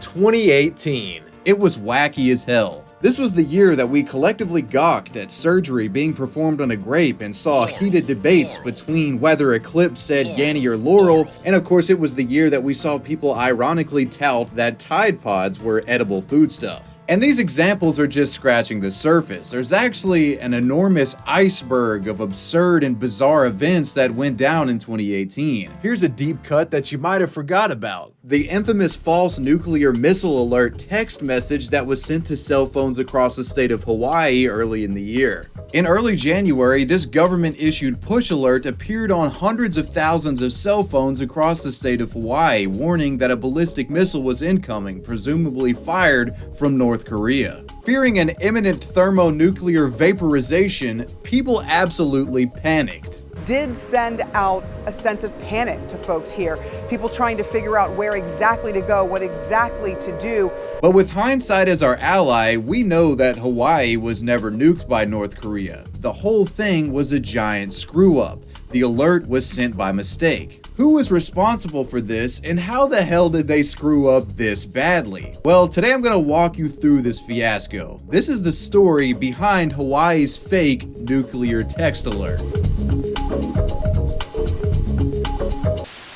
2018. It was wacky as hell. This was the year that we collectively gawked at surgery being performed on a grape and saw heated debates between whether Eclipse said Yanny or Laurel, and of course it was the year that we saw people ironically tout that Tide Pods were edible foodstuff. And these examples are just scratching the surface. There's actually an enormous iceberg of absurd and bizarre events that went down in 2018. Here's a deep cut that you might have forgot about. The infamous false nuclear missile alert text message that was sent to cell phones across the state of Hawaii early in the year. In early January, this government-issued push alert appeared on hundreds of thousands of cell phones across the state of Hawaii, warning that a ballistic missile was incoming, presumably fired from North Korea. Fearing an imminent thermonuclear vaporization, people absolutely panicked. Did send out a sense of panic to folks here, people trying to figure out where exactly to go, what exactly to do. But with hindsight as our ally, we know that Hawaii was never nuked by North Korea. The whole thing was a giant screw-up. The alert was sent by mistake. Who was responsible for this, and how the hell did they screw up this badly? Well, today I'm gonna walk you through this fiasco. This is the story behind Hawaii's fake nuclear text alert.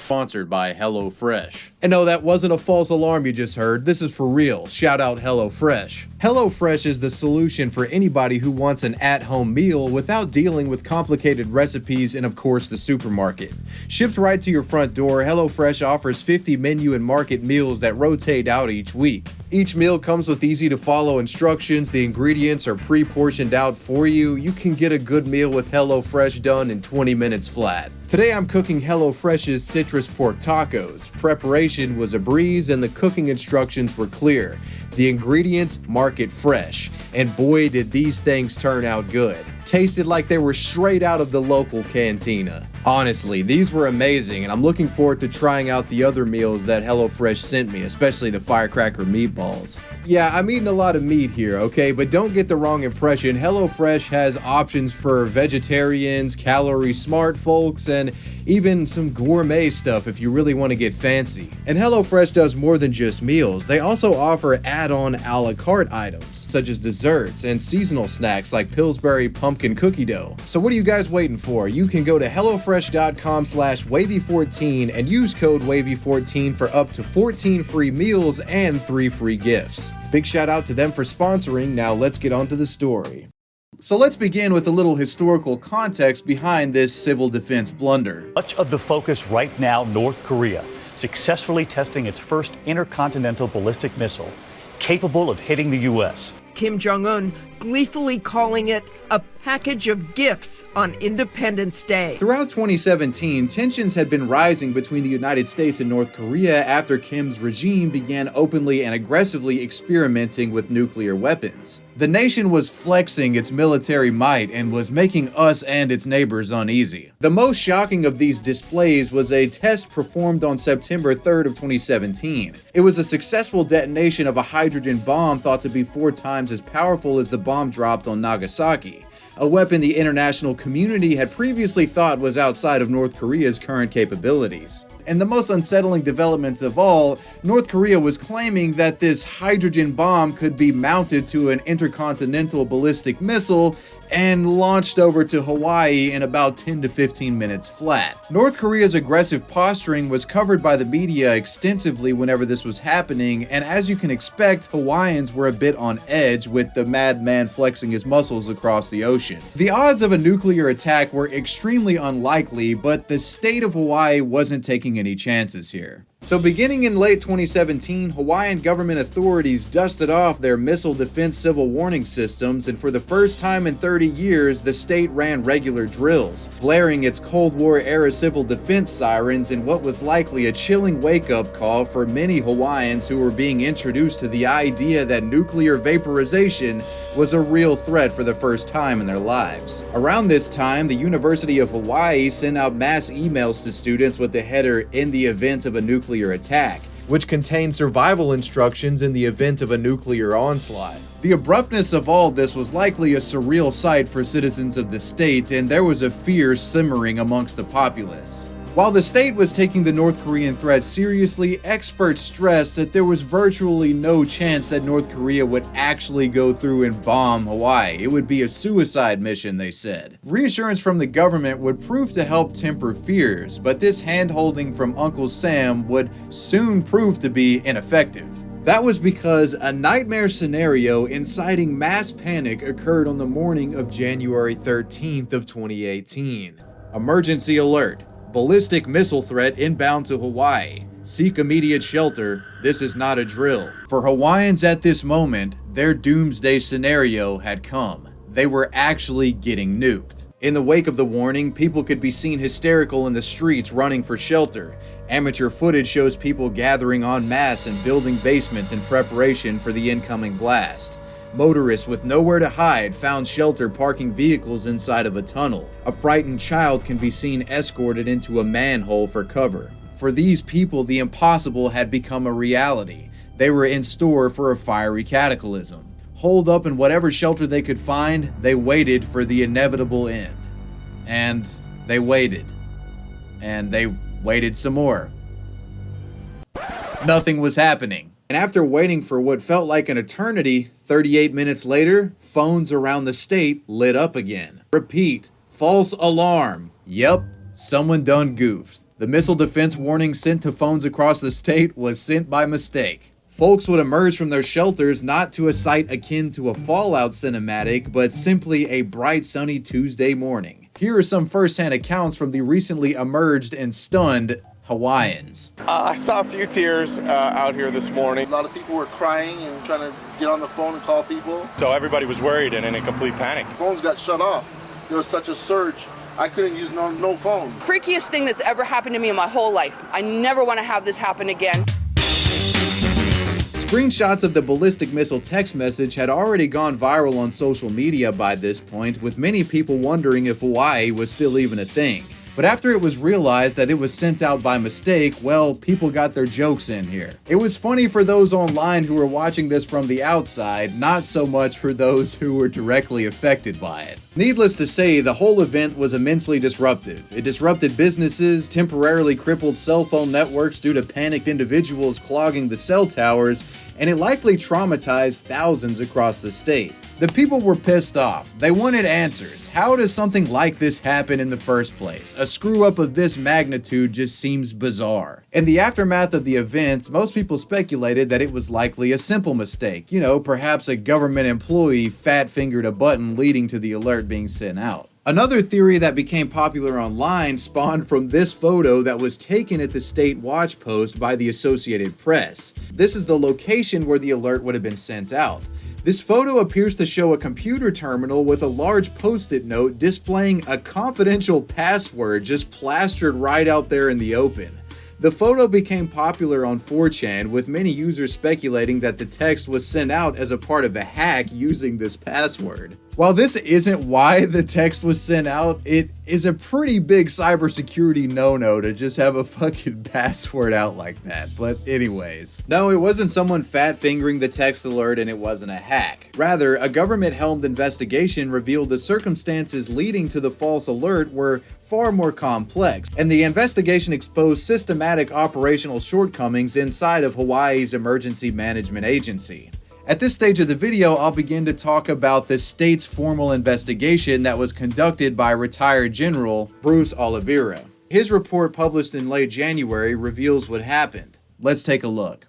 Sponsored by HelloFresh. And no, that wasn't a false alarm you just heard. This is for real. Shout out HelloFresh. HelloFresh is the solution for anybody who wants an at-home meal without dealing with complicated recipes and of course the supermarket. Shipped right to your front door, HelloFresh offers 50 menu and market meals that rotate out each week. Each meal comes with easy to follow instructions. The ingredients are pre-portioned out for you. You can get a good meal with HelloFresh done in 20 minutes flat. Today I'm cooking HelloFresh's citrus pork tacos. Preparation was a breeze and the cooking instructions were clear. The ingredients market fresh, and boy did these things turn out good. Tasted like they were straight out of the local cantina. Honestly, these were amazing, and I'm looking forward to trying out the other meals that HelloFresh sent me, especially the firecracker meatballs. Yeah, I'm eating a lot of meat here, okay, but don't get the wrong impression. HelloFresh has options for vegetarians, calorie-smart folks, and even some gourmet stuff if you really want to get fancy. And HelloFresh does more than just meals. They also offer add-on a la carte items, such as desserts and seasonal snacks like Pillsbury pumpkin cookie dough. So what are you guys waiting for? You can go to hellofresh.com/wavy14 and use code wavy14 for up to 14 free meals and 3 free gifts. Big shout out to them for sponsoring. Now let's get on to the story. So let's begin with a little historical context behind this civil defense blunder. Much of the focus right now, North Korea successfully testing its first intercontinental ballistic missile capable of hitting the U.S. Kim Jong Un gleefully calling it a package of gifts on Independence Day. Throughout 2017, tensions had been rising between the United States and North Korea after Kim's regime began openly and aggressively experimenting with nuclear weapons. The nation was flexing its military might and was making us and its neighbors uneasy. The most shocking of these displays was a test performed on September 3rd of 2017. It was a successful detonation of a hydrogen bomb thought to be 4 times as powerful as the bomb dropped on Nagasaki, a weapon the international community had previously thought was outside of North Korea's current capabilities. And the most unsettling development of all, North Korea was claiming that this hydrogen bomb could be mounted to an intercontinental ballistic missile and launched over to Hawaii in about 10 to 15 minutes flat. North Korea's aggressive posturing was covered by the media extensively whenever this was happening, and as you can expect, Hawaiians were a bit on edge with the madman flexing his muscles across the ocean. The odds of a nuclear attack were extremely unlikely, but the state of Hawaii wasn't taking any chances here. So beginning in late 2017, Hawaiian government authorities dusted off their missile defense civil warning systems, and for the first time in 30 years, the state ran regular drills, blaring its Cold War-era civil defense sirens in what was likely a chilling wake-up call for many Hawaiians who were being introduced to the idea that nuclear vaporization was a real threat for the first time in their lives. Around this time, the University of Hawaii sent out mass emails to students with the header, "In the event of a nuclear attack," which contained survival instructions in the event of a nuclear onslaught. The abruptness of all this was likely a surreal sight for citizens of the state, and there was a fear simmering amongst the populace. While the state was taking the North Korean threat seriously, experts stressed that there was virtually no chance that North Korea would actually go through and bomb Hawaii. It would be a suicide mission, they said. Reassurance from the government would prove to help temper fears, but this hand-holding from Uncle Sam would soon prove to be ineffective. That was because a nightmare scenario inciting mass panic occurred on the morning of January 13th of 2018. Emergency alert. Ballistic missile threat inbound to Hawaii. Seek immediate shelter. This is not a drill. For Hawaiians at this moment, their doomsday scenario had come. They were actually getting nuked. In the wake of the warning, people could be seen hysterical in the streets running for shelter. Amateur footage shows people gathering en masse and building basements in preparation for the incoming blast. Motorists with nowhere to hide found shelter parking vehicles inside of a tunnel. A frightened child can be seen escorted into a manhole for cover. For these people, the impossible had become a reality. They were in store for a fiery cataclysm. Holed up in whatever shelter they could find, they waited for the inevitable end. And they waited. And they waited some more. Nothing was happening. And after waiting for what felt like an eternity, 38 minutes later, phones around the state lit up again. Repeat, false alarm. Yep, someone done goofed. The missile defense warning sent to phones across the state was sent by mistake. Folks would emerge from their shelters not to a sight akin to a Fallout cinematic, but simply a bright sunny Tuesday morning. Here are some first-hand accounts from the recently emerged and stunned Hawaiians. I saw a few tears out here this morning. A lot of people were crying and trying to get on the phone and call people. So everybody was worried and in a complete panic. Phones got shut off. There was such a surge. I couldn't use no phone. Freakiest thing that's ever happened to me in my whole life. I never want to have this happen again. Screenshots of the ballistic missile text message had already gone viral on social media by this point, with many people wondering if Hawaii was still even a thing. But after it was realized that it was sent out by mistake, well, people got their jokes in here. It was funny for those online who were watching this from the outside, not so much for those who were directly affected by it. Needless to say, the whole event was immensely disruptive. It disrupted businesses, temporarily crippled cell phone networks due to panicked individuals clogging the cell towers, and it likely traumatized thousands across the state. The people were pissed off. They wanted answers. How does something like this happen in the first place? A screw-up of this magnitude just seems bizarre. In the aftermath of the event, most people speculated that it was likely a simple mistake. You know, perhaps a government employee fat-fingered a button leading to the alert being sent out. Another theory that became popular online spawned from this photo that was taken at the state watch post by the Associated Press. This is the location where the alert would have been sent out. This photo appears to show a computer terminal with a large post-it note displaying a confidential password just plastered right out there in the open. The photo became popular on 4chan, with many users speculating that the text was sent out as a part of a hack using this password. While this isn't why the text was sent out, it is a pretty big cybersecurity no-no to just have a fucking password out like that. But anyways, no, it wasn't someone fat-fingering the text alert and it wasn't a hack. Rather, a government-helmed investigation revealed the circumstances leading to the false alert were far more complex, and the investigation exposed systematic operational shortcomings inside of Hawaii's emergency management agency. At this stage of the video, I'll begin to talk about the state's formal investigation that was conducted by retired General Bruce Oliveira. His report, published in late January, reveals what happened. Let's take a look.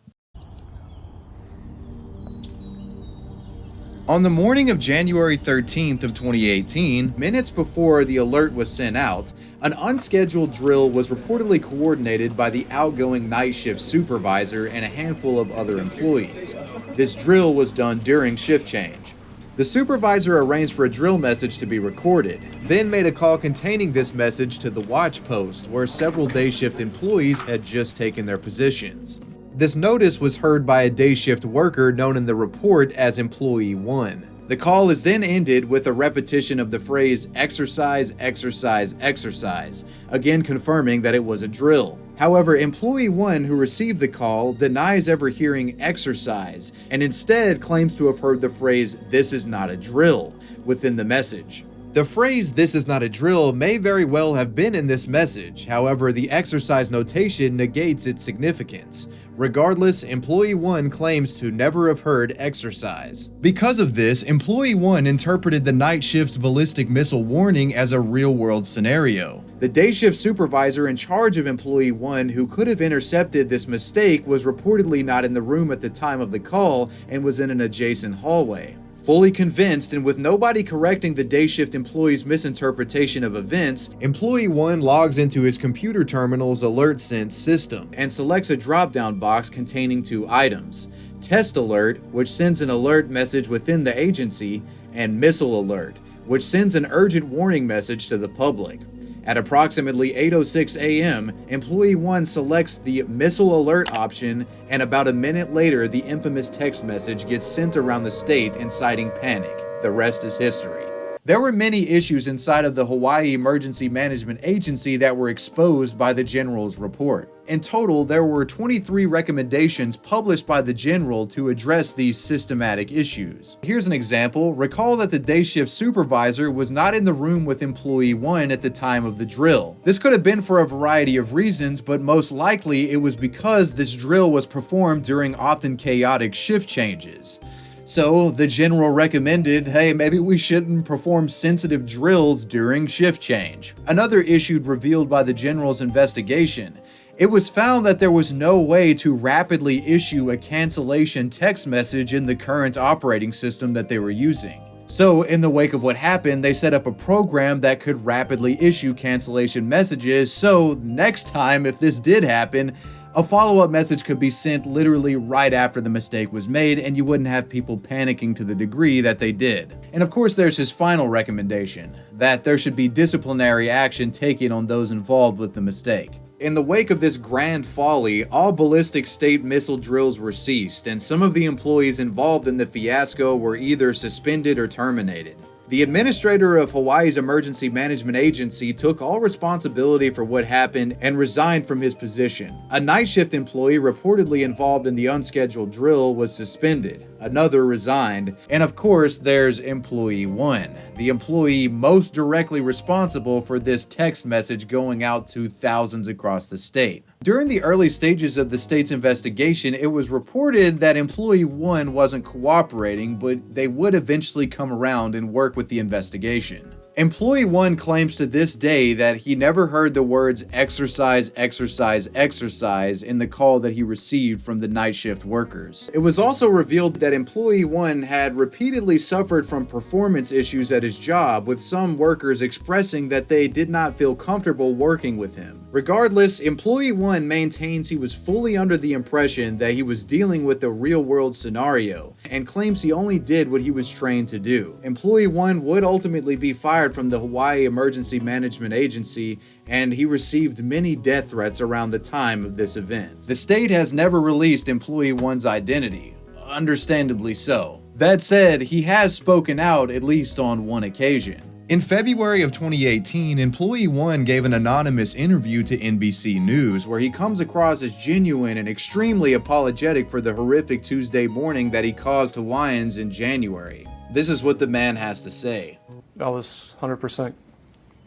On the morning of January 13th of 2018, minutes before the alert was sent out, an unscheduled drill was reportedly coordinated by the outgoing night shift supervisor and a handful of other employees. This drill was done during shift change. The supervisor arranged for a drill message to be recorded, then made a call containing this message to the watch post where several day shift employees had just taken their positions. This notice was heard by a day shift worker known in the report as Employee 1. The call is then ended with a repetition of the phrase exercise, exercise, exercise, again confirming that it was a drill. However, Employee 1 who received the call denies ever hearing exercise and instead claims to have heard the phrase "this is not a drill" within the message. The phrase "this is not a drill" may very well have been in this message, however, the exercise notation negates its significance. Regardless, Employee 1 claims to never have heard exercise. Because of this, Employee 1 interpreted the night shift's ballistic missile warning as a real-world scenario. The day shift supervisor in charge of Employee 1 who could have intercepted this mistake was reportedly not in the room at the time of the call and was in an adjacent hallway. Fully convinced and with nobody correcting the day shift employee's misinterpretation of events, Employee 1 logs into his computer terminal's alert sense system and selects a drop-down box containing two items: Test Alert, which sends an alert message within the agency, and Missile Alert, which sends an urgent warning message to the public. At approximately 8:06 a.m., Employee 1 selects the Missile Alert option, and about a minute later, the infamous text message gets sent around the state inciting panic. The rest is history. There were many issues inside of the Hawaii Emergency Management Agency that were exposed by the General's report. In total, there were 23 recommendations published by the General to address these systematic issues. Here's an example. Recall that the day shift supervisor was not in the room with Employee 1 at the time of the drill. This could have been for a variety of reasons, but most likely it was because this drill was performed during often chaotic shift changes. So the General recommended, hey, maybe we shouldn't perform sensitive drills during shift change. Another issue revealed by the General's investigation: it was found that there was no way to rapidly issue a cancellation text message in the current operating system that they were using. So in the wake of what happened, they set up a program that could rapidly issue cancellation messages, so next time if this did happen, a follow-up message could be sent literally right after the mistake was made, and you wouldn't have people panicking to the degree that they did. And of course, there's his final recommendation, that there should be disciplinary action taken on those involved with the mistake. In the wake of this grand folly, all ballistic state missile drills were ceased, and some of the employees involved in the fiasco were either suspended or terminated. The administrator of Hawaii's Emergency Management Agency took all responsibility for what happened and resigned from his position. A night shift employee reportedly involved in the unscheduled drill was suspended. Another resigned. And of course, there's Employee 1, the employee most directly responsible for this text message going out to thousands across the state. During the early stages of the state's investigation, it was reported that Employee 1 wasn't cooperating, but they would eventually come around and work with the investigation. Employee 1 claims to this day that he never heard the words exercise, exercise, exercise in the call that he received from the night shift workers. It was also revealed that Employee 1 had repeatedly suffered from performance issues at his job, with some workers expressing that they did not feel comfortable working with him. Regardless, Employee 1 maintains he was fully under the impression that he was dealing with a real-world scenario, and claims he only did what he was trained to do. Employee 1 would ultimately be fired from the Hawaii Emergency Management Agency, and he received many death threats around the time of this event. The state has never released Employee 1's identity, understandably so. That said, he has spoken out at least on one occasion. In February of 2018, Employee 1 gave an anonymous interview to NBC News where he comes across as genuine and extremely apologetic for the horrific Tuesday morning that he caused Hawaiians in January. This is what the man has to say. I was 100%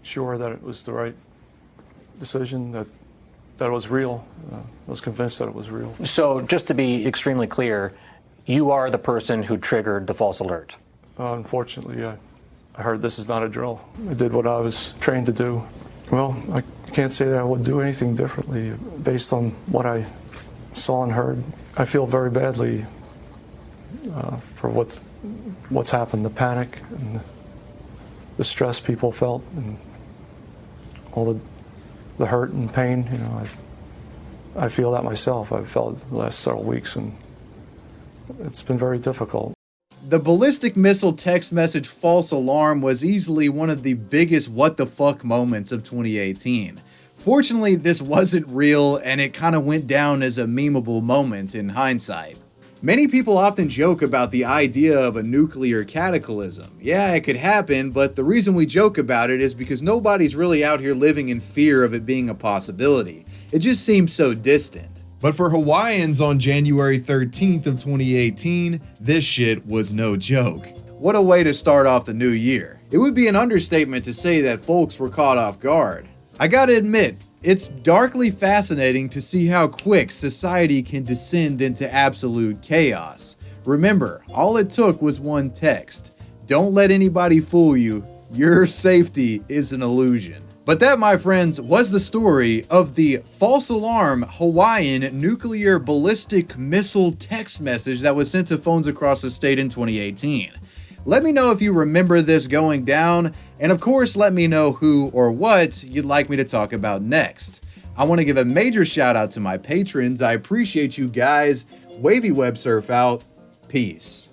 sure that it was the right decision, that it was real. I was convinced that it was real. So just to be extremely clear, you are the person who triggered the false alert? Unfortunately, I heard this is not a drill. I did what I was trained to do. Well, I can't say that I would do anything differently based on what I saw and heard. I feel very badly for what's happened, the panic and the stress people felt, and all the hurt and pain. You know, I feel that myself. I've felt it the last several weeks, and it's been very difficult. The ballistic missile text message false alarm was easily one of the biggest what the fuck moments of 2018. Fortunately, this wasn't real, and it kind of went down as a memeable moment in hindsight. Many people often joke about the idea of a nuclear cataclysm. Yeah, it could happen, but the reason we joke about it is because nobody's really out here living in fear of it being a possibility. It just seems so distant. But for Hawaiians on January 13th of 2018, this shit was no joke. What a way to start off the new year. It would be an understatement to say that folks were caught off guard. I gotta admit, it's darkly fascinating to see how quick society can descend into absolute chaos. Remember, all it took was one text. Don't let anybody fool you. Your safety is an illusion. But that, my friends, was the story of the false alarm Hawaiian nuclear ballistic missile text message that was sent to phones across the state in 2018. Let me know if you remember this going down, and of course let me know who or what you'd like me to talk about next. I want to give a major shout out to my patrons. I appreciate you guys. Wavy Web Surf out. Peace.